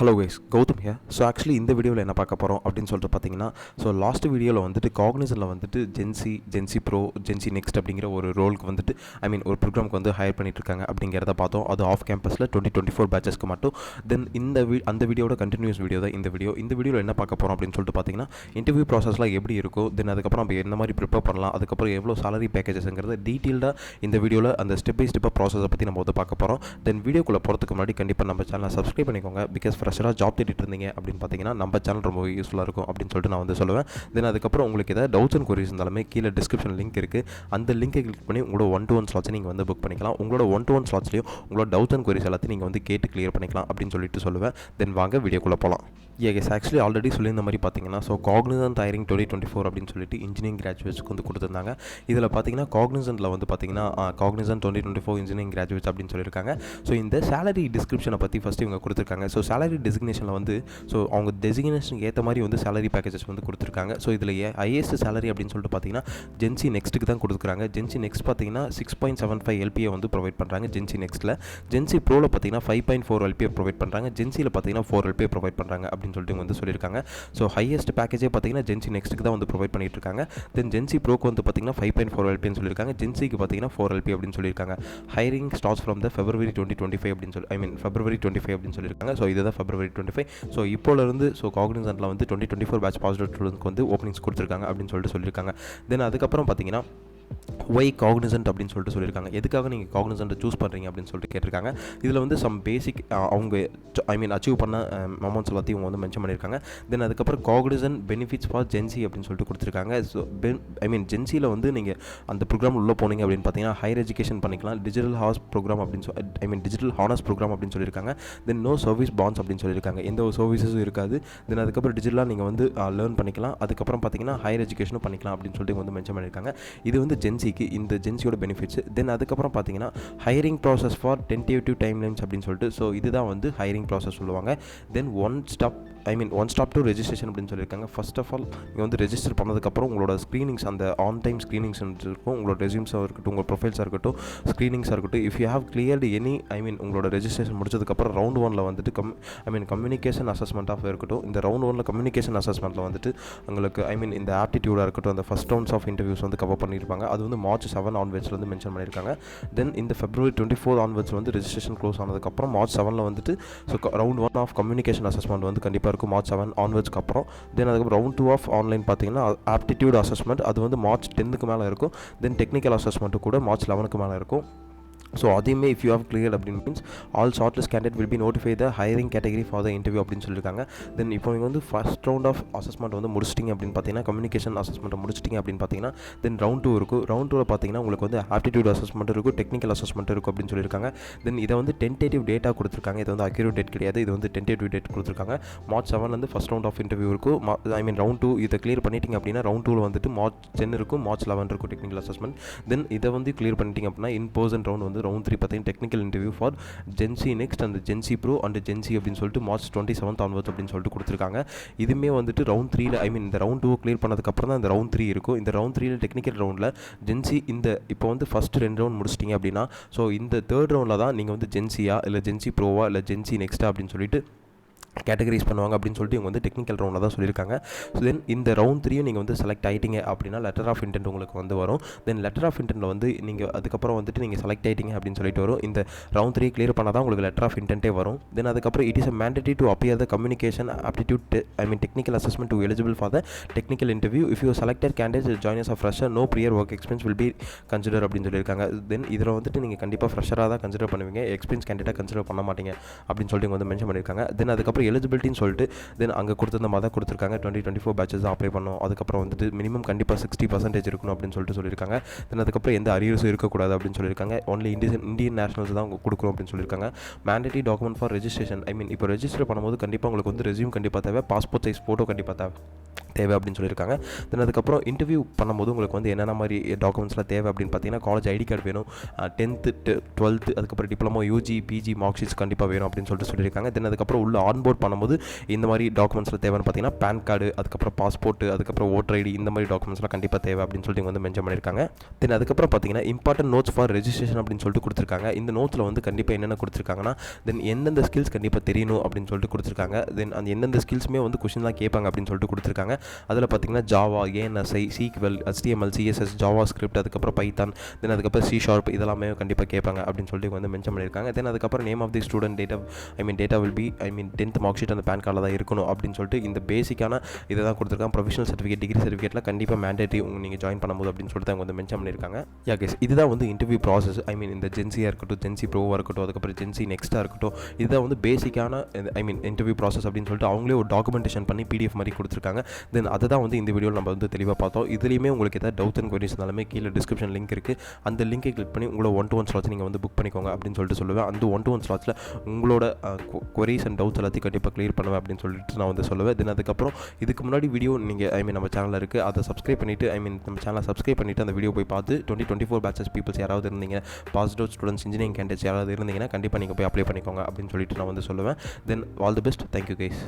Hello guys, Gautham here. So actually இந்த வீடியோவில் என்ன பார்க்க போகிறோம் அப்படின்னு சொல்லிட்டு பார்த்தீங்கன்னா, ஸோ லாஸ்ட் வீடியோவில் வந்துட்டு காக்னிசனில் வந்துட்டு ஜென்சி ப்ரோ, ஜென்சி நெக்ஸ்ட் அப்படிங்கிற ஒரு ரோலுக்கு வந்துட்டு ஒரு ப்ரோக்ராமுக்கு வந்து ஹையர் பண்ணிட்டு இருக்காங்க அப்படிங்கிறத பார்த்தோம். அது ஆஃப் கேம்பஸில் 2024 பேச்சஸ்க்கு மட்டும். தென் அந்த வீடியோட கண்டினியூஸ் வீடியோ தான் இந்த வீடியோவில் என்ன பார்க்க போகிறோம் அப்படின்னு சொல்லிட்டு பார்த்தீங்கன்னா, இன்டர்வியூ ப்ராசஸ்லாம் எப்படி இருக்கும், தென் அதுக்கப்புறம் நம்ம என்ன மாதிரி ப்ரிப்பேர் பண்ணலாம், அதுக்கப்புறம் எவ்வளோ சேலரி பேக்கேஜஸ்ங்கிறத டீட்டெயில்டாக இந்த வீடியோவில் அந்த ஸ்டெப் பை ஸ்டெப்பாக ப்ராசஸை பற்றி நம்ம வந்து பார்க்க போகிறோம். தென் வீடியோக்குள்ளே போகிறதுக்கு முன்னாடி கண்டிப்பாக நம்ம சேனலை சப்ஸ்கிரைப் பண்ணிக்கோங்க. பிகாஸ் ஃப்ரெஷராக ஜாப் தேடிட்டு இருந்தீங்க அப்படின்னு பார்த்தீங்கன்னா நம்ம சேனல் ரொம்ப யூஸ்ஃபுல்லாக இருக்கும் அப்படின்னு சொல்லிட்டு நான் வந்து சொல்லுவேன். தென் அதுக்கப்புறம் உங்களுக்கு ஏதாவது டவுட்ஸ் அண்ட் கொரிஸ் இருந்தாலுமே கீழே டிஸ்கிரிப்ஷன் லிங்க் இருக்குது. அந்த லிங்கை கிளிக் பண்ணி உங்களோட 1-to-1 ஸ்லாட்ஸை நீங்கள் வந்து புக் பண்ணிக்கலாம். உங்களோட 1-to-1 ஸ்லாட்ஸ்லையும் உங்களோட டவுட்ஸ் அண்ட் கொரிஸ் எல்லாத்தையும் நீங்கள் வந்து கேட்டு கிளியர் பண்ணிக்கலாம் அப்படின்னு சொல்லிட்டு சொல்லுவேன். தென் வாங்க வீடியோக்குள்ளே போகலாம். எஸ், ஆக்சுவலி ஆல்ரெடி சொல்லியிருந்த மாதிரி பார்த்தீங்கன்னா, ஸோ காக்னிசன்ட் ஹையரிங் 2024 அப்படின்னு சொல்லிட்டு இன்ஜினியரிங் கிராஜுவேட்ஸ்க்கு வந்து கொடுத்துருந்தாங்க. இதில் பார்த்தீங்கன்னா காக்னிசன்ட்டில் வந்து பார்த்தீங்கன்னா காக்னிசன்ட் 2024 இன்ஜினியரிங் கிராஜுவேட்ஸ் அப்படின்னு சொல்லியிருக்காங்க. ஸோ இந்த சேலரி டிஸ்கிரிப்ஷனை பற்றி ஃபஸ்ட்டு இவங்க கொடுத்துருக்காங்க. ஸோ சேலரி டெசிக்னேஷனில் வந்து ஸோ அவங்க டெசிக்னேஷனுக்கு ஏற்ற மாதிரி வந்து சேலரி பேக்கேஜஸ் வந்து கொடுத்துருக்காங்க. ஸோ இதில் ஹையஸ்ட் சேலரி அப்படின்னு சொல்லிட்டு பார்த்தீங்கன்னா ஜென்சி நெக்ஸ்ட்டுக்கு தான் கொடுக்குறாங்க. ஜென்சி நெக்ஸ்ட் பார்த்தீங்கன்னா 6.75 LPA வந்து ப்ரொவைட் பண்ணுறாங்க ஜென்சி நெக்ஸ்ட்டில். ஜென்சி ப்ரோவில் பார்த்தீங்கன்னா 5.4 LPA ப்ரொவைட் பண்ணுறாங்க. ஜென்சியில் பார்த்தீங்கன்னா 4 LPA ப்ரொவைட் பண்ணுறாங்க அப்படின்னு சொல்லிட்டு வந்து சொல்லியிருக்காங்க. ஸோ ஹையஸ்ட் பேக்கேஜே பார்த்தீங்கன்னா ஜென்சி நெக்ஸ்ட்டுக்கு தான் வந்து ப்ரொவைட் பண்ணிட்டு இருக்காங்க. தென் ஜென்சி ப்ரோக்கு வந்து பார்த்தீங்கன்னா 5.4 LPன்னு சொல்லியிருக்காங்க. ஜென்சிக்கு பார்த்தீங்கன்னா 4 LP அப்படின்னு சொல்லியிருக்காங்க. Hiring starts from the February 2025 அப்படின்னு சொல்லி February 25 அப்படின்னு சொல்லியிருக்காங்க. ஸோ இதுதான் February 25. ஸோ இப்போலேருந்து ஸோ காக்னிசன்ட்டில் வந்து 2024 பேட்ச் பாஸ் அவுட் ஸ்டூடெண்ட்ஸ்க்கு வந்து ஓப்பனிங்ஸ் கொடுத்துருக்காங்க அப்படின்னு சொல்லிட்டு சொல்லியிருக்காங்க. தென் அதுக்கப்புறம் பார்த்தீங்கன்னா ஒய் காக்னிசன்ட் அப்படின்னு சொல்லிட்டு சொல்லியிருக்காங்க. எதுக்காக நீங்கள் காக்னிசன்ட்டை சூஸ் பண்ணுறீங்க அப்படின்னு சொல்லிட்டு கேட்டிருக்காங்க. இதில் வந்து சம் பேசிக் அவங்க அச்சீவ் பண்ண மொமெண்ட்ஸ் எல்லாத்தையும் இவங்க வந்து மென்ஷன் பண்ணியிருக்காங்க. தென் அதுக்கப்புறம் காக்னிசன்ட் பெனிஃபிட்ஸ் ஃபார் ஜென்சி அப்படின்னு சொல்லிட்டு கொடுத்துருக்காங்க. ஸோ ஜென்சியில் வந்து நீங்கள் அந்த ப்ரோக்ராம் உள்ளே போனீங்க அப்படின்னு பார்த்தீங்கன்னா ஹையர் எஜுகேஷன் பண்ணிக்கலாம். டிஜிட்டல் ஹார்ஸ் ப்ரோக்ராம் அப்படின்னு டிஜிட்டல் ஹானர்ஸ் ப்ரோக்ராம் அப்படின்னு சொல்லியிருக்காங்க. தென் நோ சர்வீஸ் பாண்ட்ஸ் அப்படின்னு சொல்லியிருக்காங்க. எந்த ஒரு சர்வீஸஸும் இருக்காது. தென் அதுக்கப்புறம் டிஜிட்டலாக நீங்கள் வந்து லேர்ன் பண்ணிக்கலாம். அதுக்கப்புறம் பார்த்தீங்கன்னா ஹையர் எஜுகேஷனும் பண்ணிக்கலாம் அப்படின்னு சொல்லிட்டு வந்து மென்ஷன் பண்ணியிருக்காங்க. இது வந்து ஜென்சிக்கு இந்த ஜென்சியோட பெனிஃபிட்ஸ். தென் அதுக்கப்புறம் பார்த்தீங்கன்னா hiring process for tentative timelines அப்படின்னு சொல்லிட்டு ஸோ இதுதான் வந்து ஹையரிங் ப்ராசஸ் சொல்லுவாங்க. தென் ஒன் ஸ்டாப் டு ரெஜிஸ்ட்ரேஷன் அப்படின்னு சொல்லியிருக்காங்க. ஃபர்ஸ்ட் ஆஃப் ஆல் நீங்கள் வந்து ரெஜிஸ்டர் பண்ணதுக்கப்புறம் உங்களோட ஸ்க்ரீனிங்ஸ் அந்த ஆன் டைம் ஸ்க்ரீனிங்ஸ் இருக்கும். உங்களோட ரெஸ்யூம்ஸாக இருக்கட்டும், உங்கள் ப்ரொஃபைல்ஸாக இருக்கட்டும், ஸ்க்ரீனிங்ஸாக இருக்கட்டும். If you have cleared any உங்களோட ரெஜிஸ்ட்ரேஷன் முடிச்சதுக்கப்புறம் ரவுண்ட் 1ல் வந்துட்டு கம்யூனிகேஷன் அசஸ்மெண்ட்டாக இருக்கட்டும். இந்த ரவுண்ட் 1ல் கம்யூனிகேஷன் அசஸ்மெண்ட்டில் வந்துட்டு உங்களுக்கு இந்த ஆப்டிடியூடாக இருக்கட்டும், அந்த ஃபஸ்ட் ரவுண்ட்ஸ் ஆஃப் இன்டர்வியூஸ் வந்து கவர் பண்ணியிருப்பாங்க. அது வந்து March 7 ஆன்வர்ட்ஸில் வந்து மென்ஷன் பண்ணியிருக்காங்க. தென் இந்த February 24 ஆன்வர்ட்ஸ் வந்து ரெஜிஸ்ட்ரேஷன் க்ளோஸ் ஆனதுக்கப்புறம் March 7ல் வந்துட்டு so round 1 of communication assessment வந்து கண்டிப்பாக இருக்கும் March 7 ஆன்வர்ட்ஸ்க்கு அப்புறம். தென் அதுக்கப்புறம் ரவுண்ட் 2 ஆஃப் ஆன்லைன் பார்த்தீங்கன்னா ஆப்டிடியூட் அசஸ்மெண்ட் அது வந்து March 10க்கு மேலே இருக்கும். தென் டெக்னிக்கல் அசஸ்மெண்ட்டு கூட March 11க்கு மேலே இருக்கும். ஸோ அதையுமே இஃப் யூ ஹவ் கிளியர் அப்படின்னு means all shortlist candidate will be notify the hiring category for the interview அப்படின்னு சொல்லியிருக்காங்க. தென் இப்போ நீங்கள் வந்து ஃபஸ்ட் ரவுண்ட் ஆஃப் அசஸ்மெண்ட் வந்து முடிச்சிட்டிங்க அப்படின்னு பார்த்தீங்கன்னா கம்யூனிகேஷன் அசஸ்மெண்ட்டை முடிச்சிட்டிங்க அப்படின்னு பார்த்தீங்கன்னா தென் ரவுண்ட் 2 இருக்கும். ரவுண்ட் 2ல் பார்த்தீங்கன்னா உங்களுக்கு வந்து ஆப்டிடியூட் அசஸ்மெண்ட் இருக்கும், டெக்னிக்கல் அசஸ்மெண்ட் இருக்கும் அப்படின்னு சொல்லியிருக்காங்க. தென் இதை வந்து டென்டேட்டிவ் டேட்டா கொடுத்துருக்காங்க. இது வந்து அக்யூரேட் டேட் கிடையாது, இது வந்து டென்டேட்டிவ் டேட் கொடுத்துருக்காங்க. March 7லேருந்து ஃபஸ்ட் ரவுண்ட் ஆஃப் இன்டர்வியூ இருக்கும். ரவுண்ட் 2 இதை கிளியர் பண்ணிட்டீங்க அப்படின்னா ரவுண்ட் 2ல் வந்துட்டு March 10 இருக்கும், March 11 இருக்கும் டெக்னிக்கல் அசஸ்மெண்ட். தென் இதை வந்து கிளியர் பண்ணிட்டீங்க அப்படின்னா இன் பர்சன் ரவுண்ட் வந்து ரவுண்ட் 3 பார்த்தீங்கன்னா technical interview for GenC next and GenC pro and GenC அப்படின்னு சொல்லிட்டு March 27 ஆன்வர்ட்ஸ் அப்படின்னு சொல்லிட்டு கொடுத்துருக்காங்க. இதுவுமே வந்துட்டு ரவுண்ட் 3ல் இந்த ரவுண்ட் 2 கிளியர் பண்ணதுக்கப்புறம் தான் இந்த ரவுண்ட் 3 இருக்கும். இந்த ரவுண்ட் 3ல் டெக்னிக்கல் ரவுண்டில் ஜென்சி இப்போ வந்து ஃபஸ்ட்டு 2 ரவுண்ட் முடிச்சிட்டிங்க அப்படின்னா ஸோ இந்த தேர்ட் ரவுண்டில் தான் நீங்கள் வந்து ஜென்சியா இல்லை ஜென்சி ப்ரோவா இல்லை ஜென்சி நெக்ஸ்ட்டா அப்படின்னு சொல்லிட்டு கேட்டகரைஸ் பண்ணுவாங்க அப்படின்னு சொல்லிட்டு இவங்க வந்து டெக்னிக்கல் ரவுண்டில் தான் சொல்லியிருக்காங்க. ஸோ தென் இந்த ரவுண்ட் 3யும் நீங்கள் வந்து செலக்ட் ஆகிட்டீங்க அப்படின்னா லெட்டர் ஆஃப் இன்டென்ட் உங்களுக்கு வந்து வரும். தென் லெட்டர் ஆஃப் இன்டென்ட்டில் வந்து நீங்கள் அதுக்கப்புறம் வந்துட்டு நீங்கள் செலக்ட் ஆகிட்டீங்க அப்படின்னு சொல்லிட்டு வரும். இந்த ரவுண்ட் 3 கிளியர் பண்ணால் தான் உங்களுக்கு லெட்டர் ஆஃப் இன்டென்ட்டே வரும். தென் அதுக்கப்புறம் it is a mandatory to appear the communication aptitude technical assessment to eligible for the technical interview. If you selected candidate join as a fresher no prior work experience will be consider அப்படின்னு சொல்லியிருக்காங்க. தென் இதில் வந்துட்டு நீங்கள் கண்டிப்பாக ஃப்ரெஷராக தான் consider பண்ணுவீங்க, experience கேண்டிடேட்டாக consider பண்ண மாட்டீங்க அப்படின்னு சொல்லிட்டு இவங்க வந்து மென்ஷன் பண்ணியிருக்காங்க. தென் அதுக்கப்புறம் எலிஜிபிலிட்டின்னு சொல்லிட்டு தென் அங்கே கொடுத்துருந்த மாதிரி தான் கொடுத்துருக்காங்க. 2024 பேட்சஸ் தான் அப்ளை பண்ணணும். அதுக்கப்புறம் வந்துட்டு மினிமம் கண்டிப்பாக 60% இருக்கணும் அப்படின்னு சொல்லிட்டு சொல்லியிருக்காங்க. தென் அதுக்கப்புறம் எந்த அரியர்ஸும் இருக்கக்கூடாது அப்படின்னு சொல்லியிருக்காங்க. ஒன்லி இந்தியன் நேஷனல்ஸ் தான் கொடுக்கணும் அப்படின்னு சொல்லியிருக்காங்க. மேண்டேட்டரி டாக்குமெண்ட் ஃபார் ரெஜிஸ்ட்ரேஷன் இப்போ ரெஜிஸ்டர் பண்ணும்போது கண்டிப்பாக உங்களுக்கு வந்து ரெஸ்யூம் கண்டிப்பாக தேவை, பாஸ்போர்ட் சைஸ் ஃபோட்டோ கண்டிப்பாக தேவை அப்படின்னு சொல்லியிருக்காங்க. தென் அதுக்கப்புறம் இன்டர்வியூ பண்ணும்போது உங்களுக்கு வந்து என்னென்ன மாதிரி டாக்குமெண்ட்ஸ்லாம் தேவை அப்படின்னு பார்த்தீங்கன்னா காலேஜ் ஐடி கார்டு வேணும், 10th 12th அதுக்கப்புறம் diploma UG PG mark sheets கண்டிப்பாக வேணும் அப்படின்னு சொல்லிட்டு சொல்லியிருக்காங்க. தென் அதுக்கப்புறம் உள்ள ஆன்போர்ட் டவுன்லோட் பண்ணும்போது இந்த மாதிரி டாக்குமெண்ட்ஸில் தேவைன்னு பார்த்தீங்கன்னா பேன் கார்டு, அதுக்கப்புறம் பாஸ்போர்ட், அதுக்கப்புறம் ஓட்டர் ஐடி, இந்த மாதிரி டாக்குமெண்ட்ஸ்லாம் கண்டிப்பாக தேவை அப்படின்னு சொல்லிட்டு வந்து மென்ஷன் பண்ணியிருக்காங்க. தென் அதுக்கப்புறம் பார்த்தீங்கன்னா இம்பார்ட்டன்ட் நோட்ஸ் ஃபார் ரெஜிஸ்ட்ரேஷன் அப்படின்னு சொல்லிட்டு கொடுத்துருக்காங்க. இந்த நோட்ஸில் வந்து கண்டிப்பாக என்னென்ன கொடுத்துருக்காங்கன்னா, தென் எந்தெந்த ஸ்கில்ஸ் கண்டிப்பாக தெரியணும் அப்படின்னு சொல்லிட்டு கொடுத்துருக்காங்க. தென் அந்த எந்தெந்த ஸ்கில்ஸுமே வந்து கொஷின் தான் கேட்பாங்க அப்படின்னு சொல்லிட்டு கொடுத்துருக்காங்க. அதில் பார்த்தீங்கன்னா Java, ANSI, SQL, HTML, CSS, JavaScript, அதுக்கப்புறம் பைத்தான், தென் அதுக்கப்புறம் C# இதெல்லாமே கண்டிப்பாக கேட்பாங்க அப்படின்னு சொல்லிட்டு வந்து மென்ஷன் பண்ணியிருக்காங்க. தென் அதுக்கப்புறம் name of the student, data will be 10th mark sheet அந்த பேன் கார்டில் தான் இருக்கணும் அப்படின்னு சொல்லிட்டு இந்த பேசிக்கான இதை தான் கொடுத்துருக்காங்க. ப்ரொஃபஷனல் சர்டிஃபிகேட், டிகிரி சர்டிஃபிகேட்லாம் கண்டிப்பாக மேண்டேட்டரி நீங்கள் ஜாயின் பண்ணும்போது அப்படின்னு சொல்லிட்டு அவங்க வந்து மென்ஷன் பண்ணியிருக்காங்க. கேஸ் இதுதான் வந்து இன்டர்வியூ ப்ராசஸ். இந்த ஜென்சியாக இருக்கட்டும், ஜென்சி ப்ரோவாக இருக்கட்டும், அதுக்கப்புறம் ஜென்சி நெக்ஸ்ட்டாக இருக்கட்டும், இதுதான் வந்து பேசிக்கான இன்டர்வியூ ப்ராசஸ் அப்படின்னு சொல்லிட்டு அவங்களே ஒரு டாக்குமெண்டேஷன் பண்ணி PDF மாதிரி கொடுத்துருக்காங்க. தென் அதை தான் வந்து இந்த வீடியோவில் நம்ம வந்து தெளிவாக பார்த்தோம். இதுலேயுமே உங்களுக்கு ஏதாவது டவுட்ஸ் அண்ட் குவரிஸ் இருந்தாலுமே கீழே டிஸ்கிரிப்ஷன் லிங்க் இருக்குது. அந்த லிங்கை கிளிக் பண்ணி உங்களோட 1-to-1 ஸ்லாட்ஸ் நீங்கள் வந்து புக் பண்ணிக்கோங்க அப்படின்னு சொல்லிட்டு சொல்லுவேன். அந்த 1-to-1 ஸ்லாட்ஸில் உங்களோட குவரிஸ் அண்ட் டவுட்ஸ் எல்லாத்தையும் கண்டிப்பாக கிளியர் பண்ணுவேன் அப்படின்னு சொல்லிட்டு நான் வந்து சொல்லுவேன். தென் அதுக்கப்புறம் இதுக்கு முன்னாடி வீடியோ நீங்கள் நம்ம சேனலில் இருக்குது, அதை சப்ஸ்கிரைப் பண்ணிவிட்டு நம்ம சேனலை சப்ஸ்கிரைப் பண்ணிவிட்டு அந்த வீடியோ போய் பார்த்து 2024 பேச்சஸ் பீப்புள்ஸ் யாராவது இருந்தீங்க, passed out students, engineering candidates யாராவது இருந்தீங்கன்னா கண்டிப்பாக நீங்கள் போய் அப்ளை பண்ணிக்கோங்க அப்படின்னு சொல்லிட்டு நான் வந்து சொல்லுவேன். Then all the best. Thank you guys.